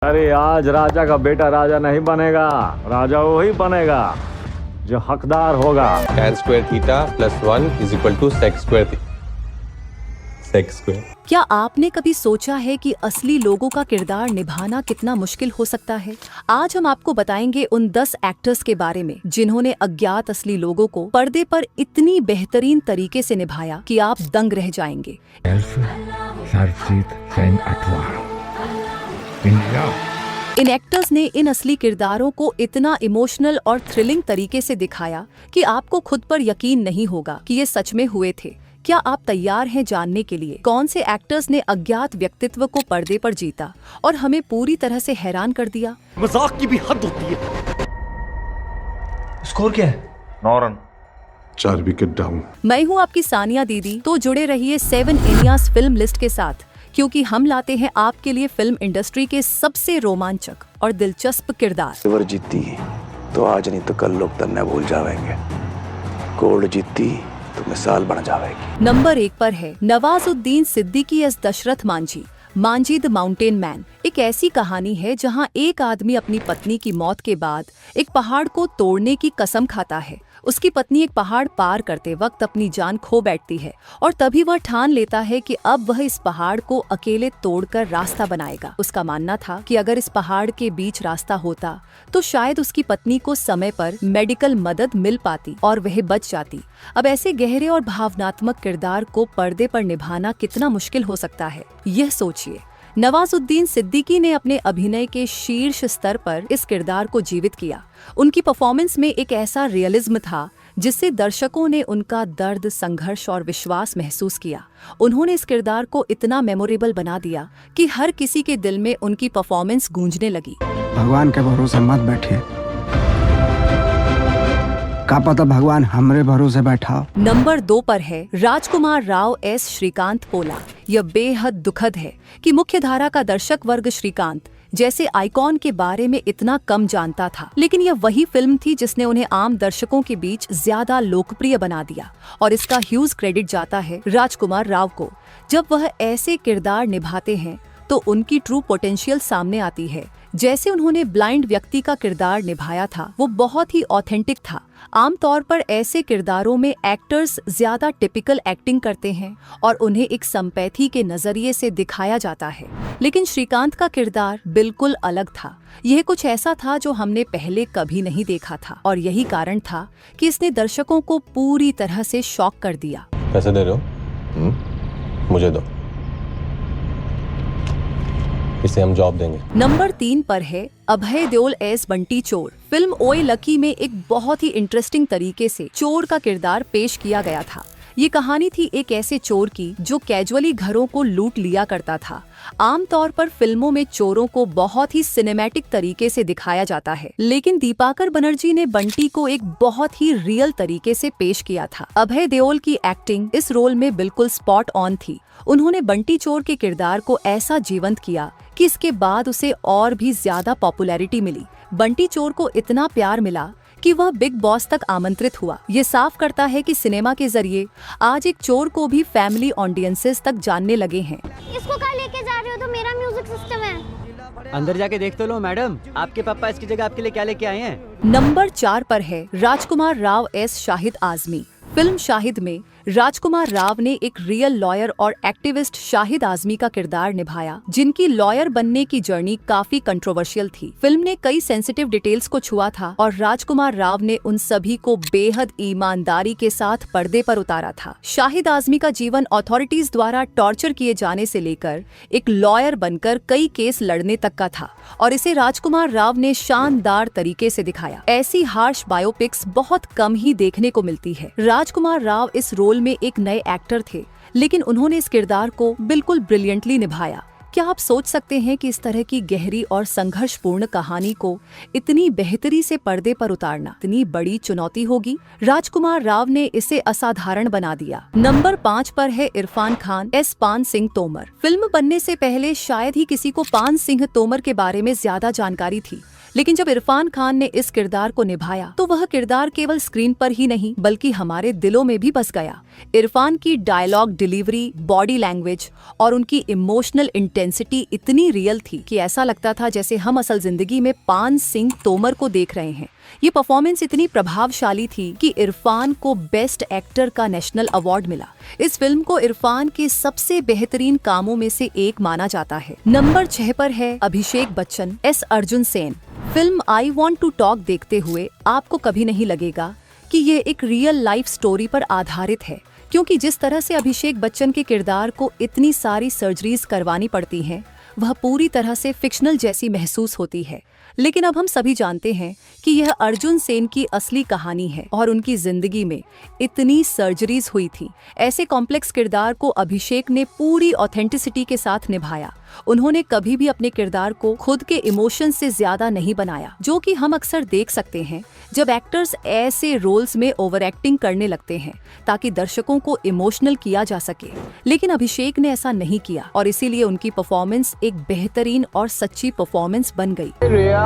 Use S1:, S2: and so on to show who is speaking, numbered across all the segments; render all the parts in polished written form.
S1: अरे आज राजा का बेटा राजा नहीं बनेगा, राजा वही बनेगा जो हकदार होगा।
S2: tan square theta plus 1 is equal to sec square sec square।
S3: क्या आपने कभी सोचा है कि असली लोगों का किरदार निभाना कितना मुश्किल हो सकता है? आज हम आपको बताएंगे उन 10 एक्टर्स के बारे में जिन्होंने अज्ञात असली लोगों को पर्दे पर इतनी बेहतरीन तरीके से निभाया कि आप दंग रह जाएंगे। इन एक्टर्स ने इन असली किरदारों को इतना इमोशनल और थ्रिलिंग तरीके से दिखाया कि आपको खुद पर यकीन नहीं होगा कि ये सच में हुए थे। क्या आप तैयार हैं जानने के लिए कौन से एक्टर्स ने अज्ञात व्यक्तित्व को पर्दे पर जीता और हमें पूरी तरह से हैरान कर दिया?
S4: मजाक की भी हद होती है। स्कोर क्या है?
S5: 9 रन,
S6: 4 विकेट डाउन।
S3: मैं हूँ आपकी सानिया दीदी। तो जुड़े रहिए 7 इंडियाज फिल्म लिस्ट के साथ, क्योंकि हम लाते हैं आपके लिए फिल्म इंडस्ट्री के सबसे रोमांचक और दिलचस्प किरदार।
S7: सिल्वर जीती तो आज नहीं तो कल लोग तन्ने भूल जाएंगे, गोल्ड जीती तो मिसाल बन जाएगी।
S3: नंबर 1 पर है Nawazuddin Siddiqui as Dashrath Manjhi. Manjhi the mountain man एक ऐसी कहानी है जहां एक आदमी अपनी पत्नी की मौत के बाद एक पहाड़ को तोड़ने की कसम खाता है। उसकी पत्नी एक पहाड़ पार करते वक्त अपनी जान खो बैठती है और तभी वह ठान लेता है कि अब वह इस पहाड़ को अकेले तोड़कर रास्ता बनाएगा। उसका मानना था कि अगर इस पहाड़ के बीच रास्ता होता तो शायद उसकी पत्नी को समय पर मेडिकल मदद मिल पाती और वह बच जाती। अब ऐसे गहरे और भावनात्मक किरदार को पर्दे पर निभाना कितना मुश्किल हो सकता है, यह सोचिए। नवाजुद्दीन सिद्दीकी ने अपने अभिनय के शीर्ष स्तर पर इस किरदार को जीवित किया। उनकी परफॉर्मेंस में एक ऐसा रियलिज्म था जिससे दर्शकों ने उनका दर्द, संघर्ष और विश्वास महसूस किया। उन्होंने इस किरदार को इतना मेमोरेबल बना दिया कि हर किसी के दिल में उनकी परफॉर्मेंस गूंजने लगी।
S8: भगवान के भरोसे मत बैठिए, का पता भगवान हमरे भरोसे बैठा।
S3: नंबर 2 पर है राजकुमार राव एस श्रीकांत पोला। यह बेहद दुखद है कि मुख्यधारा का दर्शक वर्ग श्रीकांत जैसे आइकॉन के बारे में इतना कम जानता था, लेकिन यह वही फिल्म थी जिसने उन्हें आम दर्शकों के बीच ज्यादा लोकप्रिय बना दिया और इसका ह्यूज क्रेडिट जाता है राजकुमार राव को। जब वह ऐसे किरदार निभाते हैं तो उनकी ट्रू पोटेंशियल सामने आती है। जैसे उन्होंने ब्लाइंड व्यक्ति का किरदार निभाया था, वो बहुत ही ऑथेंटिक था। आमतौर पर ऐसे किरदारों में एक्टर्स ज्यादा टिपिकल एक्टिंग करते हैं और उन्हें एक संपैथी के नजरिए से दिखाया जाता है, लेकिन श्रीकांत का किरदार बिल्कुल अलग था। यह कुछ ऐसा था जो हमने पहले कभी नहीं देखा था और यही कारण था कि इसने दर्शकों को पूरी तरह से शॉक कर दिया।
S2: पैसे दे रहे हो? मुझे दो, इसे हम जॉब देंगे।
S3: नंबर 3 पर है अभय देओल एस बंटी चोर। फिल्म ओए लकी में एक बहुत ही इंटरेस्टिंग तरीके से चोर का किरदार पेश किया गया था। ये कहानी थी एक ऐसे चोर की जो कैजुअली घरों को लूट लिया करता था। आमतौर पर फिल्मों में चोरों को बहुत ही सिनेमैटिक तरीके से दिखाया जाता है, लेकिन दीपाकर बनर्जी ने बंटी को एक बहुत ही रियल तरीके से पेश किया था। अभय देओल की एक्टिंग इस रोल में बिल्कुल स्पॉट ऑन थी। उन्होंने बंटी चोर के किरदार को ऐसा जीवंत किया कि इसके बाद उसे और भी ज्यादा पॉपुलैरिटी मिली। बंटी चोर को इतना प्यार मिला कि वह बिग बॉस तक आमंत्रित हुआ। ये साफ करता है कि सिनेमा के जरिए आज एक चोर को भी फैमिली ऑडियंसेस तक जानने लगे हैं।
S9: इसको कहाँ लेके जा रहे हो? तो मेरा म्यूजिक सिस्टम है।
S10: अंदर जाके देख तो लो मैडम, आपके पापा इसकी जगह आपके लिए क्या लेके आए हैं।
S3: नंबर 4 पर है राजकुमार राव एस शाहिद आजमी। फिल्म शाहिद में राजकुमार राव ने एक रियल लॉयर और एक्टिविस्ट शाहिद आजमी का किरदार निभाया, जिनकी लॉयर बनने की जर्नी काफी कंट्रोवर्शियल थी। फिल्म ने कई सेंसिटिव डिटेल्स को छुआ था और राजकुमार राव ने उन सभी को बेहद ईमानदारी के साथ पर्दे पर उतारा था। शाहिद आजमी का जीवन अथॉरिटीज द्वारा टॉर्चर किए जाने से लेकर एक लॉयर बनकर कई केस लड़ने तक का था और इसे राजकुमार राव ने शानदार तरीके से दिखाया। ऐसी हार्श बायोपिक्स बहुत कम ही देखने को मिलती है। राजकुमार राव इस रोल में एक नए एक्टर थे, लेकिन उन्होंने इस किरदार को बिल्कुल ब्रिलियंटली निभाया। क्या आप सोच सकते हैं कि इस तरह की गहरी और संघर्षपूर्ण कहानी को इतनी बेहतरी से पर्दे पर उतारना इतनी बड़ी चुनौती होगी? राजकुमार राव ने इसे असाधारण बना दिया। नंबर 5 पर है इरफान खान एस पान सिंह तोमर। फिल्म बनने से पहले शायद ही किसी को पान सिंह तोमर के बारे में ज्यादा जानकारी थी, लेकिन जब इरफान खान ने इस किरदार को निभाया तो वह किरदार केवल स्क्रीन पर ही नहीं बल्कि हमारे दिलों में भी बस गया। इरफान की डायलॉग डिलीवरी, बॉडी लैंग्वेज और उनकी इमोशनल इंटेंसिटी इतनी रियल थी कि ऐसा लगता था जैसे हम असल जिंदगी में पान सिंह तोमर को देख रहे हैं। ये परफॉर्मेंस इतनी प्रभावशाली थी कि इरफान को बेस्ट एक्टर का नेशनल अवार्ड मिला। इस फिल्म को इरफान के सबसे बेहतरीन कामों में से एक माना जाता है। नंबर 6 पर है Abhishek Bachchan as Arjun Sen. Film I want to talk देखते हुए आपको कभी नहीं लगेगा कि ये एक रियल लाइफ स्टोरी पर आधारित है, क्योंकि जिस तरह से अभिषेक बच्चन के किरदार को इतनी सारी सर्जरीज करवानी पड़ती हैं, वह पूरी तरह से फिक्शनल जैसी महसूस होती है। लेकिन अब हम सभी जानते हैं कि यह अर्जुन सेन की असली कहानी है और उनकी जिंदगी में इतनी सर्जरीज हुई थी। ऐसे कॉम्प्लेक्स किरदार को अभिषेक ने पूरी ऑथेंटिसिटी के साथ निभाया। उन्होंने कभी भी अपने किरदार को खुद के इमोशन से ज्यादा नहीं बनाया, जो कि हम अक्सर देख सकते हैं जब एक्टर्स ऐसे रोल्स में ओवर एक्टिंग करने लगते हैं ताकि दर्शकों को इमोशनल किया जा सके। लेकिन अभिषेक ने ऐसा नहीं किया और इसीलिए उनकी परफॉर्मेंस एक बेहतरीन और सच्ची परफॉर्मेंस बन गई।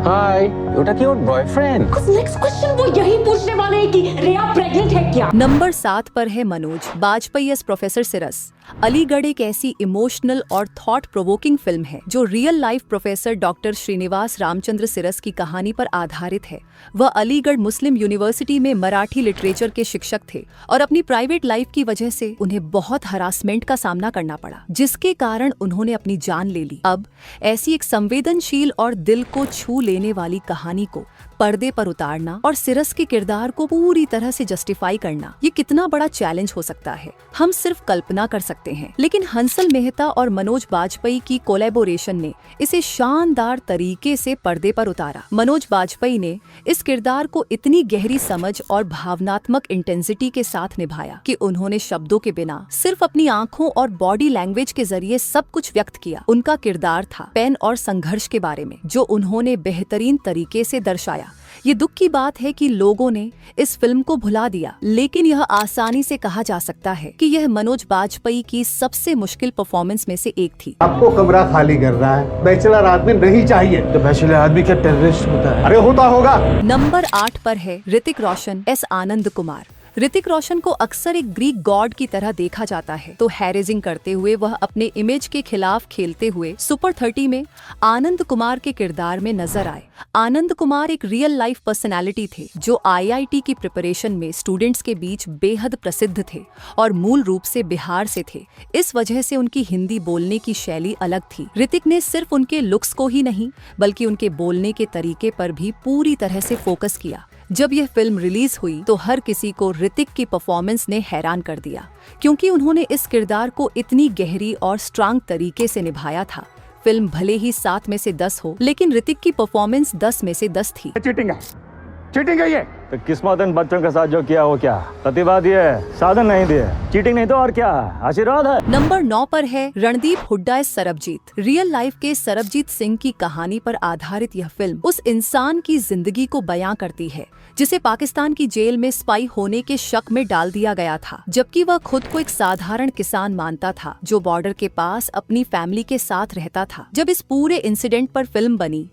S2: हाय, ওটা কি ওর बॉयफ्रेंड?
S5: नेक्स्ट क्वेश्चन वो यही पूछने वाले हैं कि रिया प्रेग्नेंट है क्या?
S3: नंबर 7 पर है मनोज बाजपेयी एस प्रोफेसर सिरस। अलीगढ़ एक ऐसी इमोशनल और थॉट प्रोवोकिंग फिल्म है जो real life professor doctor Srinivas Ramchandra Siras की कहानी पर आधारित है। वह अलीगढ़ मुस्लिम यूनिवर्सिटी में मराठी लिटरेचर के शिक्षक थे और अपनी प्राइवेट लाइफ की वजह से उन्हें बहुत हरासमेंट का सामना करना पड़ा, जिसके कारण उन्होंने अपनी जान ले ली। अब ऐसी एक संवेदनशील और दिल को छू लेने वाली कहानी को पर्दे पर उतारना और सिरस के किरदार को पूरी तरह से जस्टिफाई करना, ये कितना बड़ा चैलेंज हो सकता है हम सिर्फ कल्पना कर सकते हैं। लेकिन हंसल मेहता और मनोज बाजपेयी की कोलैबोरेशन ने इसे शानदार तरीके से पर्दे पर उतारा। मनोज बाजपेयी ने इस किरदार को इतनी गहरी समझ और भावनात्मक इंटेंसिटी के साथ निभाया कि उन्होंने शब्दों के बिना सिर्फ अपनी आंखों और बॉडी लैंग्वेज के जरिए सब कुछ व्यक्त किया। उनका किरदार था पेन और संघर्ष के बारे में, जो उन्होंने बेहतरीन तरीके से दर्शाया। ये दुख की बात है कि लोगों ने इस फिल्म को भुला दिया, लेकिन यह आसानी से कहा जा सकता है कि यह मनोज बाजपेयी की सबसे मुश्किल परफॉर्मेंस में से एक थी।
S11: आपको कमरा खाली करना है, बैचलर आदमी नहीं चाहिए। तो बैचलर आदमी क्या टेररिस्ट होता है? अरे होता होगा।
S3: नंबर 8 पर है ऋतिक रोशन एस आनंद कुमार। ऋतिक रोशन को अक्सर एक ग्रीक गॉड की तरह देखा जाता है, तो हैरेजिंग करते हुए वह अपने इमेज के खिलाफ खेलते हुए सुपर 30 में आनंद कुमार के किरदार में नजर आए। आनंद कुमार एक रियल लाइफ पर्सनालिटी थे जो आईआईटी की प्रिपरेशन में स्टूडेंट्स के बीच बेहद प्रसिद्ध थे और मूल रूप से बिहार से थे। इस वजह से उनकी हिंदी बोलने की शैली अलग थी। ऋतिक ने सिर्फ उनके लुक्स को ही नहीं बल्कि उनके बोलने के तरीके पर भी पूरी तरह से फोकस किया। जब यह फिल्म रिलीज हुई तो हर किसी को ऋतिक की परफॉर्मेंस ने हैरान कर दिया, क्योंकि उन्होंने इस किरदार को इतनी गहरी और स्ट्रांग तरीके से निभाया था। फिल्म भले ही 7 में से 10 हो, लेकिन ऋतिक की परफॉर्मेंस 10 में से 10 थी।
S1: चीटिंग है ये तो किस्मत इन बच्चों के साथ जो किया वो क्या प्रतिवाद दिए, साधन नहीं दिए। चीटिंग नहीं तो और क्या, आशीर्वाद है।
S3: नंबर 9 पर है रणदीप हुड्डा सरबजीत। रियल लाइफ के सरबजीत सिंह की कहानी पर आधारित यह फिल्म उस इंसान की जिंदगी को बयां करती है जिसे पाकिस्तान की जेल में स्पाई होने के शक में डाल दिया गया था, जबकि वह खुद को एक साधारण किसान मानता था जो बॉर्डर के पास अपनी फैमिली के साथ रहता था। जब इस पूरे इंसिडेंट पर फिल्म बनी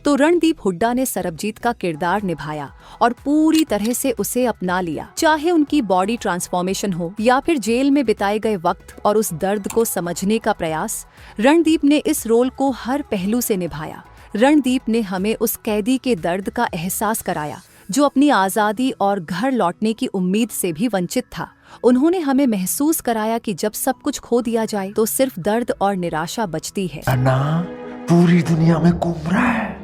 S3: तो रणदीप हुड्डा ने सरबजीत का किरदार निभाया और पूरी तरह से उसे अपना लिया। चाहे उनकी बॉडी ट्रांसफॉर्मेशन हो या फिर जेल में बिताए गए वक्त और उस दर्द को समझने का प्रयास, रणदीप ने इस रोल को हर पहलू से निभाया। रणदीप ने हमें उस कैदी के दर्द का एहसास कराया जो अपनी आजादी और घर लौटने की उम्मीद से भी वंचित था। उन्होंने हमें महसूस कराया कि जब सब कुछ खो दिया जाए तो सिर्फ दर्द और निराशा बचती है।
S11: पूरी दुनिया में घूम रहा है।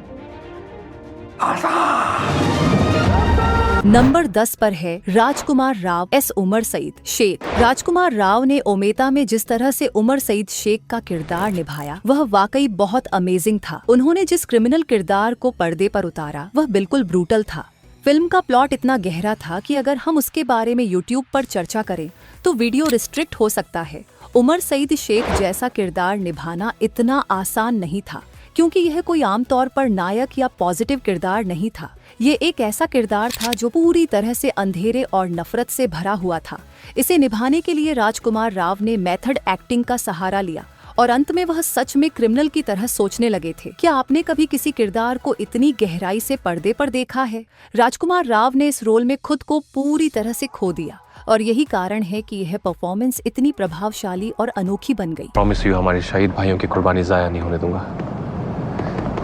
S3: नंबर 10 पर है राजकुमार राव एस उमर सईद शेख। राजकुमार राव ने ओमेता में जिस तरह से उमर सईद शेख का किरदार निभाया वह वाकई बहुत अमेजिंग था। उन्होंने जिस क्रिमिनल किरदार को पर्दे पर उतारा वह बिल्कुल ब्रूटल था। फिल्म का प्लॉट इतना गहरा था कि अगर हम उसके बारे में यूट्यूब पर चर्चा करें तो वीडियो रिस्ट्रिक्ट हो सकता है। उमर सईद शेख जैसा किरदार निभाना इतना आसान नहीं था, क्योंकि यह कोई आमतौर पर नायक या पॉजिटिव किरदार नहीं था। ये एक ऐसा किरदार था जो पूरी तरह से अंधेरे और नफरत से भरा हुआ था। इसे निभाने के लिए राजकुमार राव ने मेथड एक्टिंग का सहारा लिया और अंत में वह सच में क्रिमिनल की तरह सोचने लगे थे। क्या आपने कभी किसी किरदार को इतनी गहराई से पर्दे पर देखा है? राजकुमार राव ने इस रोल में खुद को पूरी तरह से खो दिया और यही कारण है कि यह परफॉर्मेंस इतनी प्रभावशाली और अनोखी बन गई।
S2: प्रॉमिस यू हमारे शहीद भाइयों की कुर्बानी जाया नहीं होने दूंगा।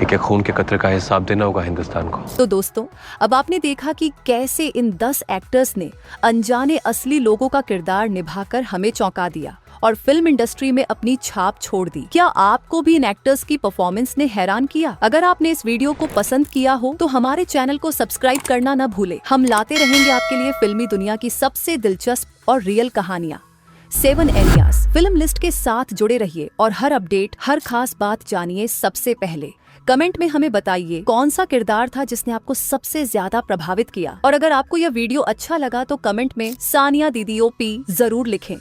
S2: एक खून के कतरे का हिसाब देना होगा हिंदुस्तान को।
S3: तो दोस्तों, अब आपने देखा कि कैसे इन 10 एक्टर्स ने अनजाने असली लोगों का किरदार निभाकर हमें चौंका दिया और फिल्म इंडस्ट्री में अपनी छाप छोड़ दी। क्या आपको भी इन एक्टर्स की परफॉर्मेंस ने हैरान किया? अगर आपने इस वीडियो को पसंद किया हो तो हमारे चैनल को सब्सक्राइब करना न भूले। हम लाते रहेंगे आपके लिए फिल्मी दुनिया की सबसे दिलचस्प और रियल कहानियाँ। 7 एरियाज फिल्म लिस्ट के साथ जुड़े रहिए और हर अपडेट, हर खास बात जानिए सबसे पहले। कमेंट में हमें बताइए कौन सा किरदार था जिसने आपको सबसे ज्यादा प्रभावित किया। और अगर आपको यह वीडियो अच्छा लगा तो कमेंट में सानिया दीदी OP जरूर लिखें।